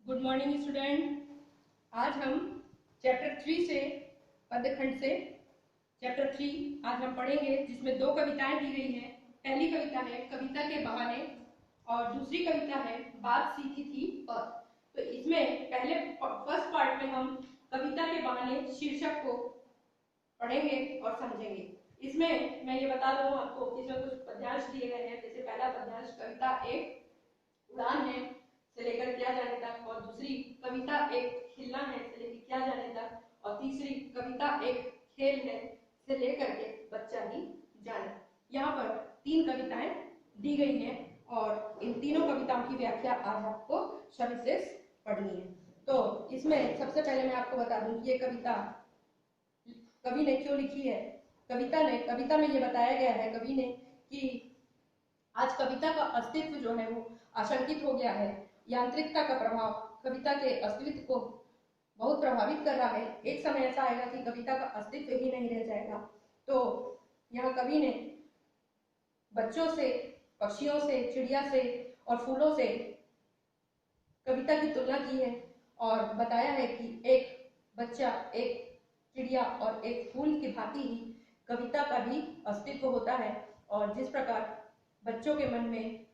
Good morning student. आज हम chapter 3 से पद्यखंड से चैप्टर 3 आज हम पढ़ेंगे, जिसमें दो कविताएं दी गई हैं। पहली कविता है कविता के बहाने और दूसरी कविता है बात सीखी थी और। तो इसमें पहले फर्स्ट पार्ट में हम कविता के बहाने शीर्षक को पढ़ेंगे और समझेंगे। इसमें मैं ये बता दूं आपको, इसमें कुछ पद्यांश दिए गए हैं। जैसे पहला पद्यांश कविता एक उड़ान है से लेकर क्या जाने तक, और दूसरी कविता एक खिलना है से लेकर क्या जाने तक, और तीसरी कविता एक खेल है से लेकर के बच्चा ही जाने। यहाँ पर तीन कविताएं दी गई हैं और इन तीनों कविताओं की व्याख्या आज आपको सविशेष पढ़नी है। तो इसमें सबसे पहले मैं आपको बता दूं कि ये कविता कवि ने क्यों लिखी है। कविता में ये बताया गया है कवि ने कि आज कविता का अस्तित्व जो है वो आशंकित हो गया है। यांत्रिकता का प्रभाव कविता के अस्तित्व को बहुत प्रभावित कर रहा है। एक समय ऐसा आएगा कि कविता का अस्तित्व ही नहीं रह जाएगा। तो यहाँ कवि ने बच्चों से, पक्षियों से, चिड़िया से और फूलों से कविता की तुलना की है और बताया है कि एक बच्चा, एक चिड़िया और एक फूल की भांति ही कविता का भी अस्तित्व होता है। और जिस प्रकार बच्चों के मन में,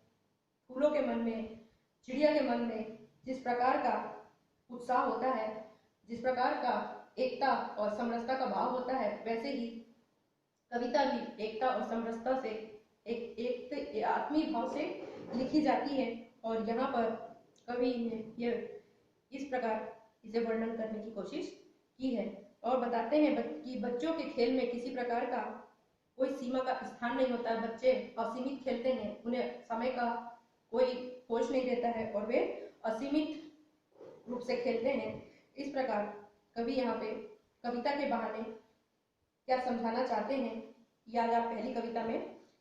फूलों के मन में, चिड़िया के मन में जिस प्रकार का उत्साह होता है, जिस प्रकार का एकता और समरसता का भाव होता है, वैसे ही कविता भी एकता और समरसता से एक आत्मीय भाव से लिखी जाती है। और यहाँ पर कवि ने ये इस प्रकार इसे वर्णन करने की कोशिश की है और बताते हैं कि बच्चों के खेल में किसी प्रकार का कोई सीमा का स्थान नहीं होता है। बच्चे असीमित खेलते हैं, उन्हें समय का कोई होश नहीं रहता है और वे असीमित रूप से खेलते हैं। इस प्रकार कवि यहाँ पे कविता के बहाने क्या समझाना चाहते हैं, ये आज आप पहली कविता में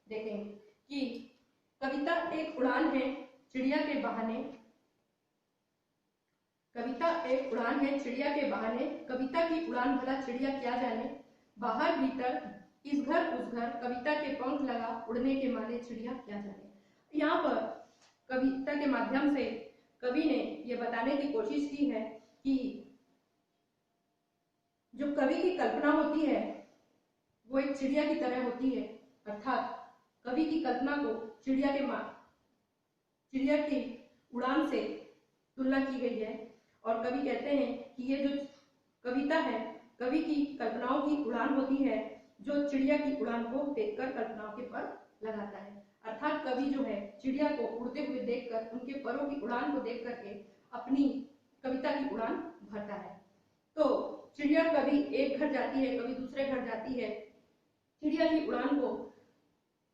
देखेंगे कि कविता एक उड़ान है चिड़िया के बहाने। कविता एक उड़ान है चिड़िया के बहाने, कविता की उड़ान भला चिड़िया क्या जाने। बाहर भीतर इस घर उस घर, कविता के पंख लगा उड़ने के माने चिड़िया क्या जाने। यहाँ पर कविता के माध्यम से कवि ने यह बताने की कोशिश की है कि जो कवि की कल्पना होती है वो एक चिड़िया की तरह होती है। अर्थात कवि की कल्पना को चिड़िया की उड़ान से तुलना की गई है और कवि कहते हैं कि ये जो कविता है, कवि की कल्पनाओं की उड़ान होती है जो चिड़िया की उड़ान को देखकर कल्पनाओं के पर लगाता है। अर्थात कवि जो है चिड़िया को उड़ते हुए देखकर, उनके परों की उड़ान को देख करके अपनी कविता की उड़ान भरता है। तो चिड़िया कभी एक घर जाती है, कभी दूसरे घर जाती है। चिड़िया की उड़ान को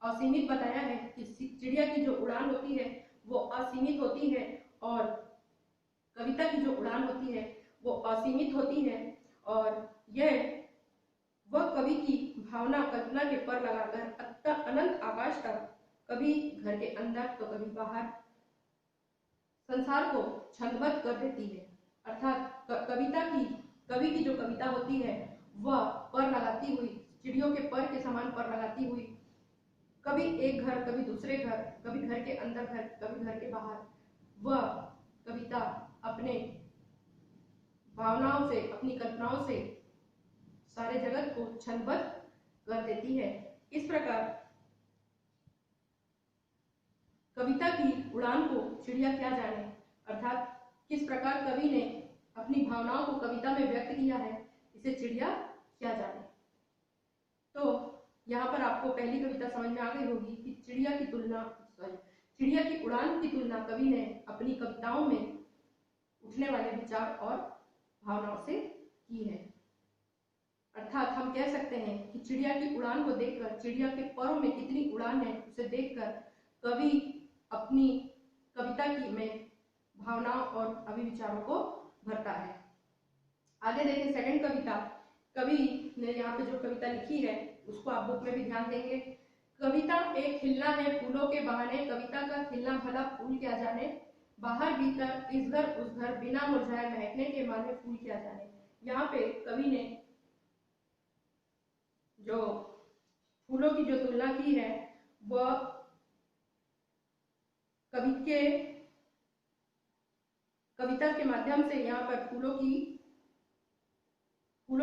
असीमित बताया है कि चिड़िया की जो उड़ान होती है वो असीमित होती है और कविता की जो उड़ान होती है वो असीमित होती है। और यह वह कवि की भावना कल्पना के पर लगाकर अनंत आकाश तक, कभी घर के अंदर तो कभी बाहर, संसार को छंदबद्ध कर देती है। अर्थात कवि की जो कविता होती है वह पर लगाती हुई, चिड़ियों के पर के समान पर लगाती हुई, कभी एक घर, कभी दूसरे घर, कभी घर के अंदर घर, कभी घर के बाहर, वह कविता अपने भावनाओं से, अपनी कल्पनाओं से सारे जगत को छंदबद्ध कर देती है। इस प्रकार कविता की उड़ान को चिड़िया क्या जाने, अर्थात किस प्रकार कवि ने अपनी भावनाओं को कविता में व्यक्त किया है, इसे चिड़िया क्या जाने। तो यहाँ पर आपको पहली कविता समझ में आ गई होगी कि चिड़िया की उड़ान की तुलना कवि ने अपनी कविताओं में उठने वाले विचार और भावनाओं से की है। अर्थात हम कह सकते हैं कि चिड़िया की उड़ान को देखकर, चिड़िया के परों में कितनी उड़ान है उसे देखकर कवि अपनी कविता की में भावनाओं और अभिविचारों को भरता है। आगे देखें सेकंड कविता। कवि ने यहाँ पे जो कविता लिखी है उसको आप बुक में भी ध्यान देंगे। कविता एक खिलना है फूलों के बहाने, कविता का खिलना भला फूल क्या जाने। बाहर भीतर इस घर उस घर, बिना मुरझाए महकने के माने फूल क्या जाने। यहाँ पे कवि ने जो फूलों की जो तुलना की है वह कवि के कविता के माध्यम से यहाँ पर फूलों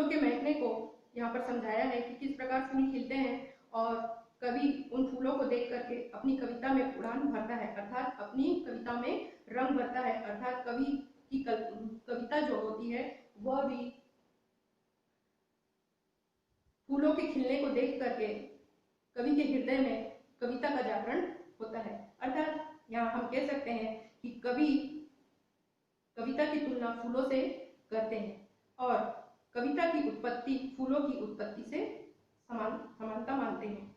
के महकने को यहाँ पर समझाया है कि किस प्रकार फूल खिलते हैं और कवि उन फूलों को देख करके अपनी कविता में उड़ान भरता है, अर्थात अपनी कविता में रंग भरता है। अर्थात कवि की कविता जो होती है वह भी फूलों के खिलने को देख करके कवि के हृदय में कविता का जागरण होता है। अर्थात यहाँ हम कह सकते हैं कि कवि कविता की तुलना फूलों से करते हैं और कविता की उत्पत्ति फूलों की उत्पत्ति से समानता मानते हैं।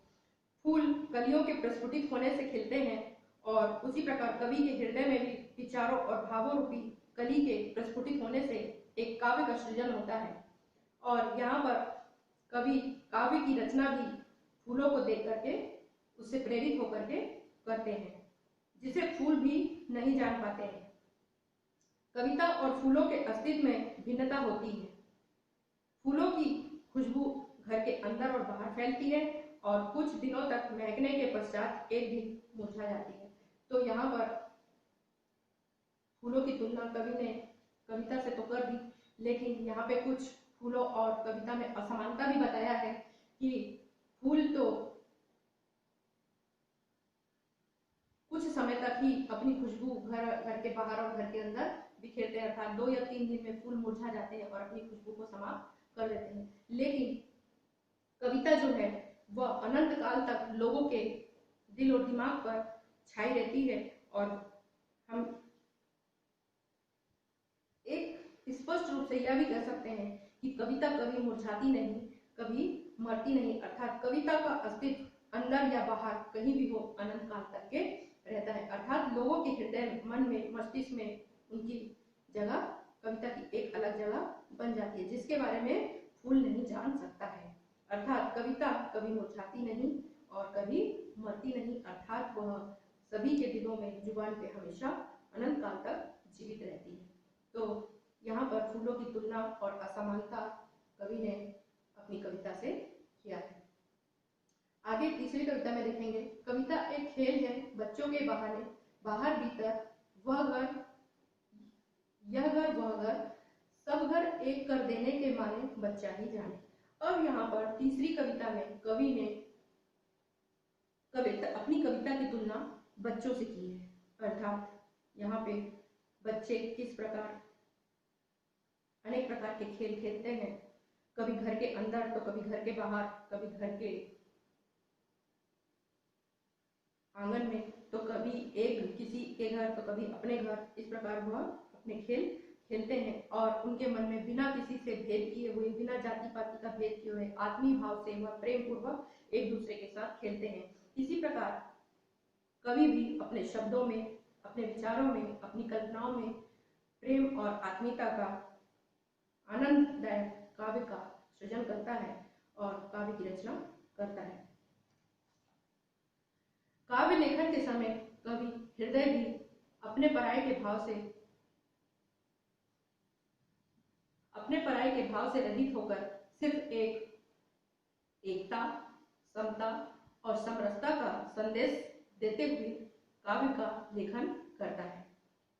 फूल कलियों के प्रस्फुटित होने से खिलते हैं और उसी प्रकार कवि के हृदय में भी विचारों और भावों रूपी कली के प्रस्फुटित होने से एक काव्य का सृजन होता है। और यहाँ पर कवि काव्य की रचना भी फूलों को देख करके उससे प्रेरित होकर के करते हैं, जिसे फूल भी नहीं जान पाते हैं। कविता और फूलों के अस्तित्व में भिन्नता होती है। फूलों की खुशबू घर के अंदर और बाहर फैलती है और कुछ दिनों तक महकने के पश्चात एक दिन मुरझा जाती है। तो यहाँ पर फूलों की तुलना कवि ने कविता से तो कर दी, लेकिन यहाँ पे कुछ फूलों और कविता में असमानता भी बताया है कि फूल तो कुछ समय तक ही अपनी खुशबू घर के बाहर और घर के अंदर बिखेरते हैं, अर्थात 2 या 3 दिन में फूल मुरझा जाते हैं और अपनी खुशबू को समाप्त कर देते हैं। लेकिन कविता जो है वह अनंत काल तक लोगों के दिल और दिमाग पर छाई रहती है और हम एक स्पष्ट रूप से यह भी कह सकते हैं कि कविता कभी मुरझाती नहीं, कभी मरती नहीं, अर्थात कविता का अस्तित्व अंदर या बाहर कहीं भी हो अनंत काल तक के रहता है। अर्थात लोगों के हृदय, मन में, मस्तिष्क में उनकी जगह कविता की एक अलग जगह बन जाती है, जिसके बारे में फूल नहीं जान सकता है। अर्थात कविता कभी मुरझाती नहीं और कभी मरती नहीं, अर्थात वह सभी के दिलों में, जुबान पे हमेशा अनंत काल तक जीवित रहती है। तो यहाँ पर फूलों की तुलना और असमानता कवि ने अपनी कविता से किया है। आगे तीसरी कविता में देखेंगे, कविता एक खेल है बच्चों के बहाने, बाहर भीतर, वह घर यह घर वह घर, सब घर एक कर देने के माने बच्चा ही जाने। अब यहाँ पर तीसरी कविता में कवि ने अपनी कविता की तुलना बच्चों से की है, अर्थात यहाँ पे बच्चे किस प्रकार अनेक प्रकार के खेल खेलते हैं, कभी घर के अंदर तो कभी घर के बाहर, कभी घर के आंगन में तो कभी किसी के घर तो कभी अपने घर, इस प्रकार वह अपने खेल खेलते हैं और उनके मन में बिना किसी से भेद किए हुए, बिना जाति पाति का भेद किए हुए आत्मीय भाव से वह प्रेम पूर्वक एक दूसरे के साथ खेलते हैं। इसी प्रकार कवि भी अपने शब्दों में, अपने विचारों में, अपनी कल्पनाओं में प्रेम और आत्मीयता का आनंददायक काव्य का सृजन करता है और काव्य की रचना करता है। काव्य लेखन के समय कवि हृदय भी अपने पराये के भाव से रहित होकर सिर्फ एकता, समता और समरसता का संदेश देते हुए काव्य का लेखन करता है।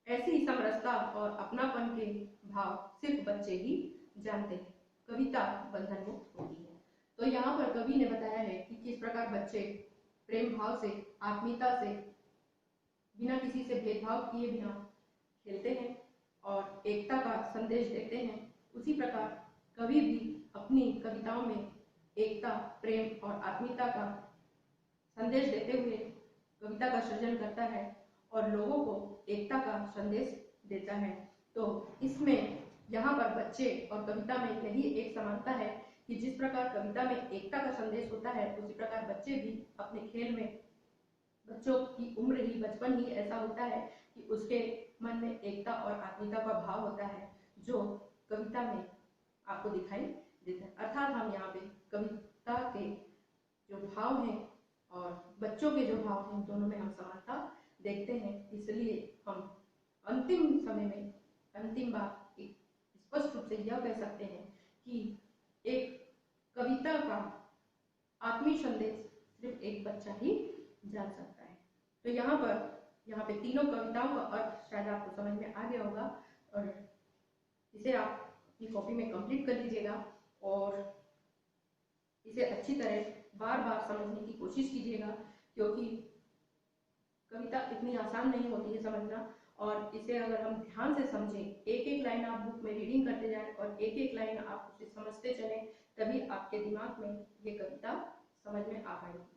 ऐसी समरसता और अपनापन के भाव सिर्फ बच्चे ही जानते हैं, कविता बंधन मुक्त होती है। तो यहाँ पर कवि ने बताया है कि किस प्रकार बच्चे प्रेम भाव से, आत्मीयता से, बिना किसी से भेदभाव किए बिना खेलते हैं और एकता का संदेश देते हैं। उसी प्रकार कवि भी अपनी कविताओं में एकता, प्रेम और आत्मीयता का संदेश देते हुए कविता का सृजन करता है और लोगों को एकता का संदेश देता है। तो इसमें यहाँ पर बच्चे और कविता में यही एक समानता है कि जिस प्रकार कविता में एकता का संदेश होता है, उसी प्रकार बच्चे भी अपने खेल में, बच्चों की उम्र ही, बचपन ही ऐसा होता है कि उसके मन में एकता और आत्मीयता का भाव होता है, जो कविता में आपको दिखाई देता है। अर्थात हम यहाँ पे कविता के जो भाव हैं और बच्चों के जो भाव हैं, दोनों में हम समानता देखते हैं। इसलिए हम अंतिम बात स्पष्ट रूप से यह कह सकते हैं कि एक कविता का आत्मीय संदेश सिर्फ एक बच्चा ही जान सकता है। तो यहाँ पे तीनों कविताओं का अर्थ शायद आपको समझ में आ गया होगा। और इसे आप अपनी कॉपी में कंप्लीट कर लीजिएगा और इसे अच्छी तरह बार बार समझने की कोशिश कीजिएगा, क्योंकि कविता इतनी आसान नहीं होती है समझना। और इसे अगर हम ध्यान से समझें, एक एक लाइन आप बुक में रीडिंग करते जाएं और एक एक लाइन आप उसे समझते चलें, तभी आपके दिमाग में ये कविता समझ में आ पाएगी।